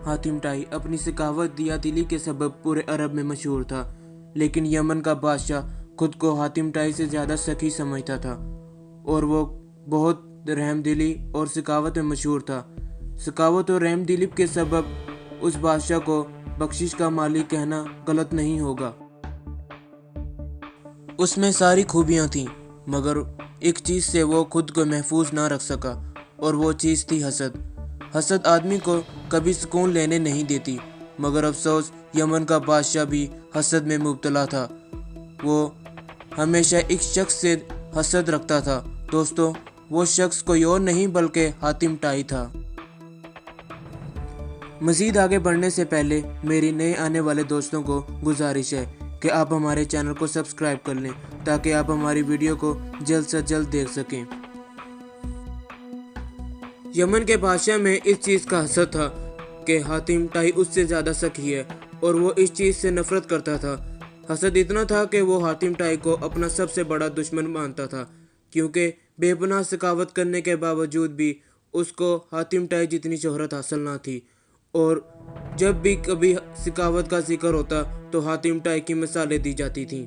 Hatim tie अपनी सखावत दिया दिली के सबब पूरे अरब में मशहूर था, लेकिन यमन का बादशाह खुद को हातिम टाई से ज़्यादा सखी समझता था और वो बहुत रहमदिली और सखावत में मशहूर था। सखावत और रहमदिली के सबब उस बादशाह को बख्शिश का मालिक कहना गलत नहीं होगा। उसमें सारी खूबियाँ थीं, मगर एक चीज़ से वो खुद को महफूज ना रख सका और वो चीज़ थी हसद। हसद आदमी को कभी सुकून लेने नहीं देती, मगर अफसोस यमन का बादशाह भी हसद में मुब्तला था। वो हमेशा एक शख्स से हसद रखता था। दोस्तों, वो शख्स कोई और नहीं बल्कि हातिम टाई था। मज़ीद आगे बढ़ने से पहले मेरी नए आने वाले दोस्तों को गुजारिश है कि आप हमारे चैनल को सब्सक्राइब कर लें ताकि आप हमारी वीडियो को जल्द से जल्द देख सकें। यमन के बादशाह में इस चीज़ का हसद था कि हातिम टाई उससे ज़्यादा सखी है और वो इस चीज़ से नफरत करता था। हसद इतना था कि वो हातिम टाई को अपना सबसे बड़ा दुश्मन मानता था, क्योंकि बेपनाह सखावत करने के बावजूद भी उसको हातिम टाई जितनी शोहरत हासिल ना थी। और जब भी कभी सखावत का जिक्र होता तो हातिम टाई की मिसालें दी जाती थीं।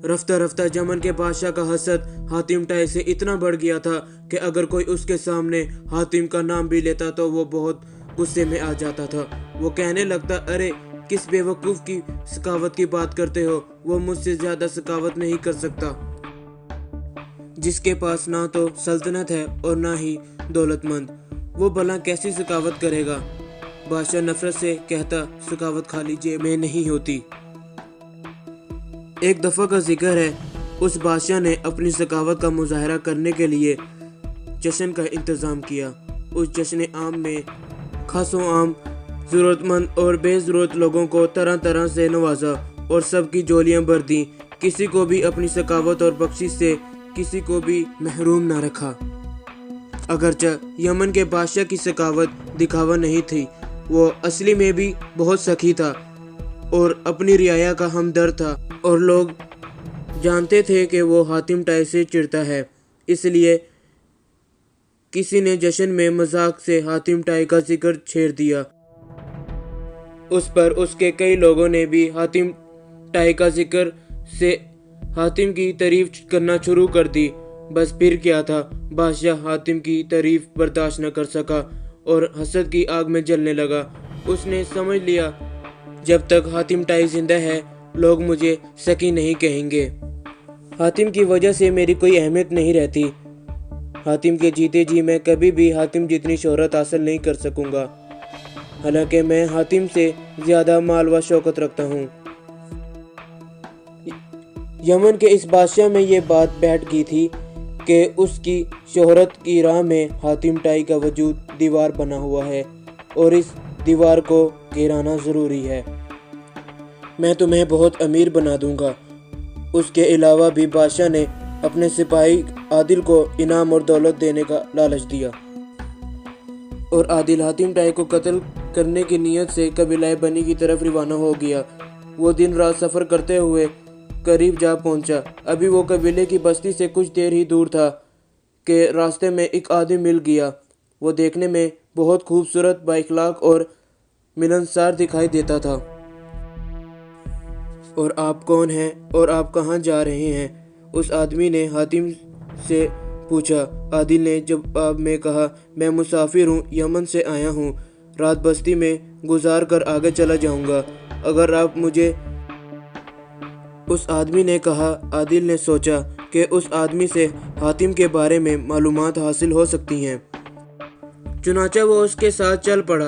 रफ्ता रफ्ता यमन के बादशाह का हसद हातिम टाई से इतना बढ़ गया था कि अगर कोई उसके सामने हातिम का नाम भी लेता तो वो बहुत गुस्से में आ जाता था। वो कहने लगता, अरे किस बेवकूफ़ की सखावत की बात करते हो, वो मुझसे ज़्यादा सखावत नहीं कर सकता। जिसके पास ना तो सल्तनत है और ना ही दौलतमंद, वो भला कैसी सखावत करेगा। बादशाह नफरत से कहता, सखावत खाली जेब में नहीं होती। एक दफ़ा का जिक्र है, उस बादशाह ने अपनी सखावत का मुजाहरा करने के लिए जश्न का इंतज़ाम किया। उस जश्न आम में खासों आम, ज़रूरतमंद और बेज़रूरत लोगों को तरह तरह से नवाजा और सबकी झोलियाँ भर दी। किसी को भी अपनी सखावत और बख्शिश से किसी को भी महरूम ना रखा। अगरचे यमन के बादशाह की सखावत दिखावा नहीं थी, वो असली में भी बहुत सखी था और अपनी रियाया का हमदर्द था, और लोग जानते थे कि वो हातिम टाई से चिढ़ता है। इसलिए किसी ने जश्न में मजाक से हातिम टाई का जिक्र छेड़ दिया। उस पर उसके कई लोगों ने भी हातिम टाई का जिक्र से हातिम की तारीफ करना शुरू कर दी। बस फिर क्या था, बादशाह हातिम की तारीफ बर्दाश्त न कर सका और हसद की आग में जलने लगा। उसने समझ लिया, जब तक हातिम टाई जिंदा है लोग मुझे सकी नहीं कहेंगे। हातिम की वजह से मेरी कोई अहमियत नहीं रहती। हातिम के जीते जी मैं कभी भी हातिम जितनी शोहरत हासिल नहीं कर सकूंगा, हालांकि मैं हातिम से ज़्यादा माल व शौकत रखता हूँ। यमन के इस बादशाह में ये बात बैठ गई थी कि उसकी शोहरत की राह में हातिम टाई का वजूद दीवार बना हुआ है और इस दीवार को गिराना ज़रूरी है। मैं तुम्हें बहुत अमीर बना दूंगा। उसके अलावा भी बादशाह ने अपने सिपाही आदिल को इनाम और दौलत देने का लालच दिया और आदिल हातिम टाई को कत्ल करने की नीयत से कबीला बनी की तरफ रवाना हो गया। वो दिन रात सफ़र करते हुए करीब जा पहुंचा। अभी वो कबीले की बस्ती से कुछ देर ही दूर था कि रास्ते में एक आदमी मिल गया। वो देखने में बहुत खूबसूरत, बाइखलाक और मिलनसार दिखाई देता था। और आप कौन हैं और आप कहाँ जा रहे हैं? उस आदमी ने हातिम से पूछा। आदिल ने जवाब में कहा, मैं मुसाफिर हूँ, यमन से आया हूँ, रात बस्ती में गुजार कर आगे चला जाऊँगा। अगर आप मुझे उस आदमी ने कहा। आदिल ने सोचा कि उस आदमी से हातिम के बारे में मालूमात हासिल हो सकती हैं। चुनाचा वो उसके साथ चल पड़ा।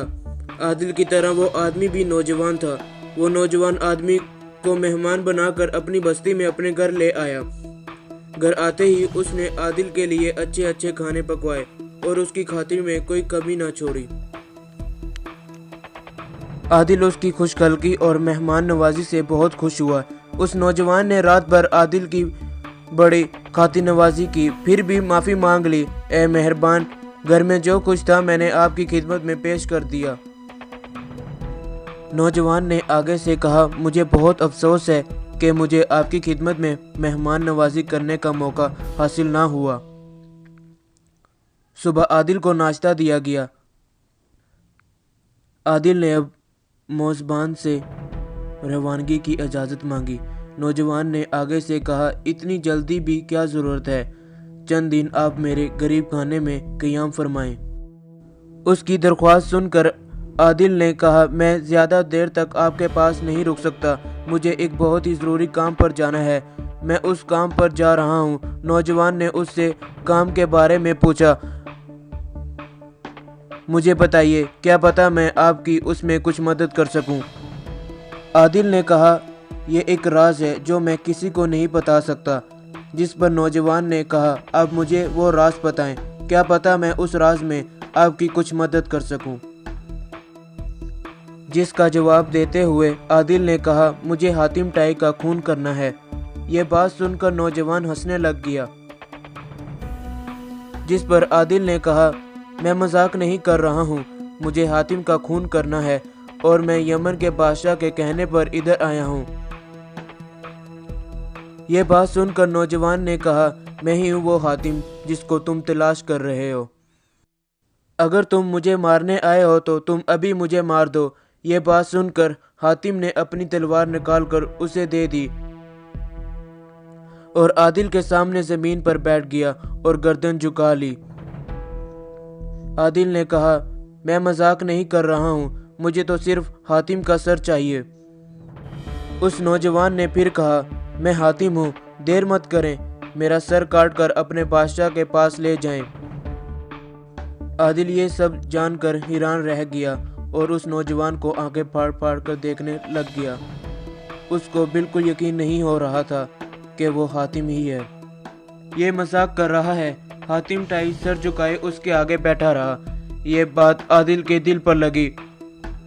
आदिल की तरह वो आदमी भी नौजवान था। वो नौजवान आदमी को मेहमान बनाकर अपनी बस्ती में अपने घर ले आया। घर आते ही उसने आदिल के लिए अच्छे अच्छे खाने पकवाए और उसकी खातिर में कोई कमी ना छोड़ी। आदिल उसकी खुशखलकी और मेहमान नवाजी से बहुत खुश हुआ। उस नौजवान ने रात भर आदिल की बड़ी खातिर नवाजी की, फिर भी माफ़ी मांग ली। ए मेहरबान, घर में जो कुछ था मैंने आपकी खिदमत में पेश कर दिया। नौजवान ने आगे से कहा, मुझे बहुत अफसोस है कि मुझे आपकी खिदमत में मेहमान नवाजी करने का मौका हासिल ना हुआ। सुबह आदिल को नाश्ता दिया गया। عادل نے اب موزبان سے روانگی کی اجازت مانگی۔ نوجوان نے آگے سے کہا، اتنی جلدی بھی کیا ضرورت ہے؟ چند دن آپ میرے غریب خانے میں قیام فرمائیں۔ اس کی درخواست سن کر عادل نے کہا، میں زیادہ دیر تک آپ کے پاس نہیں رک سکتا، مجھے ایک بہت ہی ضروری کام پر جانا ہے، میں اس کام پر جا رہا ہوں۔ نوجوان نے اس سے کام کے بارے میں پوچھا، مجھے بتائیے، کیا پتہ میں آپ کی اس میں کچھ مدد کر سکوں۔ عادل نے کہا، یہ ایک راز ہے جو میں کسی کو نہیں بتا سکتا۔ جس پر نوجوان نے کہا، اب مجھے وہ راز بتائیں، کیا پتہ میں اس راز میں آپ کی کچھ مدد کر سکوں۔ جس کا جواب دیتے ہوئے عادل نے کہا، مجھے حاتم ٹائی کا خون کرنا ہے۔ یہ بات سن کر نوجوان ہنسنے لگ گیا۔ جس پر عادل نے کہا، میں مذاق نہیں کر رہا ہوں، مجھے حاتم کا خون کرنا ہے اور میں یمن کے بادشاہ کے کہنے پر ادھر آیا ہوں۔ یہ بات سن کر نوجوان نے کہا، میں ہی ہوں وہ حاتم جس کو تم تلاش کر رہے ہو۔ اگر تم مجھے مارنے آئے ہو تو تم ابھی مجھے مار دو۔ یہ بات سن کر حاتم نے اپنی تلوار نکال کر اسے دے دی اور عادل کے سامنے زمین پر بیٹھ گیا اور گردن جھکا لی۔ عادل نے کہا، میں مذاق نہیں کر رہا ہوں، مجھے تو صرف حاتم کا سر چاہیے۔ اس نوجوان نے پھر کہا، میں حاتم ہوں، دیر مت کریں، میرا سر کاٹ کر اپنے بادشاہ کے پاس لے جائیں۔ عادل یہ سب جان کر حیران رہ گیا اور اس نوجوان کو آنکھیں پھاڑ پھاڑ کر دیکھنے لگ گیا۔ اس کو بالکل یقین نہیں ہو رہا تھا کہ وہ حاتم ہی ہے۔ یہ مذاق کر رہا ہے۔ حاتم ٹائی سر جھکائے اس کے آگے بیٹھا رہا۔ یہ بات عادل کے دل پر لگی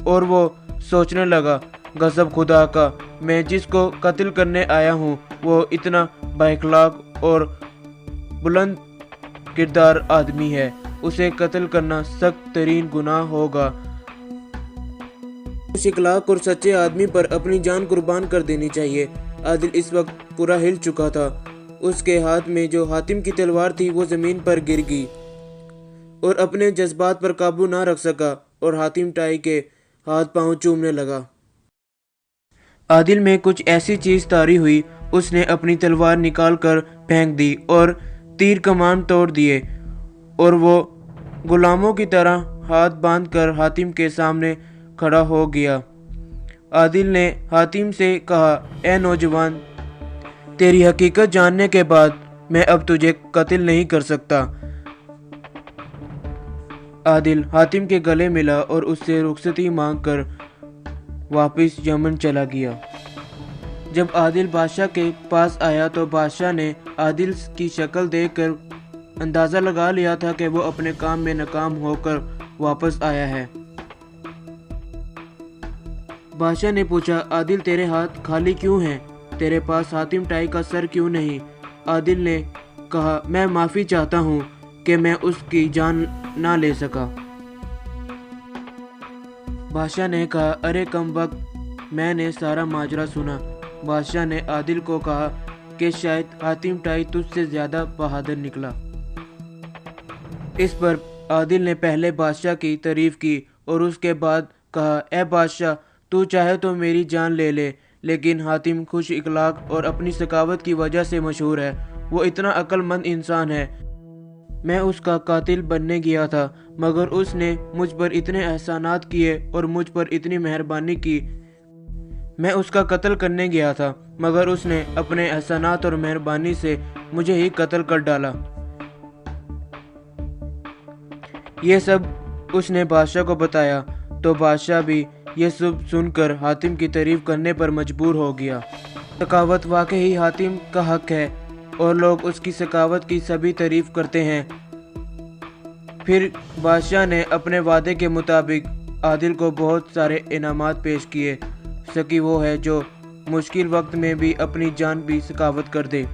اور وہ سوچنے لگا، غضب خدا کا، میں جس کو قتل کرنے آیا ہوں وہ اتنا بااخلاق اور بلند کردار آدمی ہے، اسے قتل کرنا سخت ترین گناہ ہوگا۔ اس اخلاق اور سچے آدمی پر اپنی جان قربان کر دینی چاہیے۔ عادل اس وقت پورا ہل چکا تھا۔ اس کے ہاتھ میں جو حاتم کی تلوار تھی وہ زمین پر گر گئی اور اپنے جذبات پر قابو نہ رکھ سکا اور حاتم ٹائی کے ہاتھ پاؤں چومنے لگا۔ عادل میں کچھ ایسی چیز طاری ہوئی، اس نے اپنی تلوار نکال کر پھینک دی اور تیر کمان توڑ دیے اور وہ غلاموں کی طرح ہاتھ باندھ کر حاتم کے سامنے کھڑا ہو گیا۔ عادل نے حاتم سے کہا، اے نوجوان، تیری حقیقت جاننے کے بعد میں اب تجھے قتل نہیں کر سکتا۔ عادل حاتم کے گلے ملا اور اس سے رخصتی مانگ کر واپس یمن چلا گیا۔ جب عادل بادشاہ کے پاس آیا تو بادشاہ نے عادل کی شکل دیکھ کر اندازہ لگا لیا تھا کہ وہ اپنے کام میں ناکام ہو کر واپس آیا ہے۔ بادشاہ نے پوچھا، عادل تیرے ہاتھ خالی کیوں ہیں؟ تیرے پاس حاتم ٹائی کا سر کیوں نہیں؟ عادل نے کہا، میں معافی چاہتا ہوں کہ میں اس کی جان نہ لے سکا۔ بادشاہ نے کہا، ارے کم وقت، میں نے سارا ماجرا سنا۔ بادشاہ نے عادل کو کہا کہ شاید حاتم ٹائی تجھ سے زیادہ بہادر نکلا۔ اس پر عادل نے پہلے بادشاہ کی تعریف کی اور اس کے بعد کہا، اے بادشاہ، تو چاہے تو میری جان لے لے، لیکن حاتم خوش اخلاق اور اپنی سخاوت کی وجہ سے مشہور ہے، وہ اتنا عقل مند انسان ہے۔ میں اس کا قاتل بننے گیا تھا مگر اس نے مجھ پر اتنے احسانات کیے اور مجھ پر اتنی مہربانی کی۔ میں اس کا قتل کرنے گیا تھا مگر اس نے اپنے احسانات اور مہربانی سے مجھے ہی قتل کر ڈالا۔ یہ سب اس نے بادشاہ کو بتایا تو بادشاہ بھی یہ سب سن کر حاتم کی تعریف کرنے پر مجبور ہو گیا۔ سخاوت واقعی حاتم کا حق ہے اور لوگ اس کی سخاوت کی سبھی تعریف کرتے ہیں۔ پھر بادشاہ نے اپنے وعدے کے مطابق عادل کو بہت سارے انعامات پیش کیے۔ سخی وہ ہے جو مشکل وقت میں بھی اپنی جان بھی سخاوت کر دے۔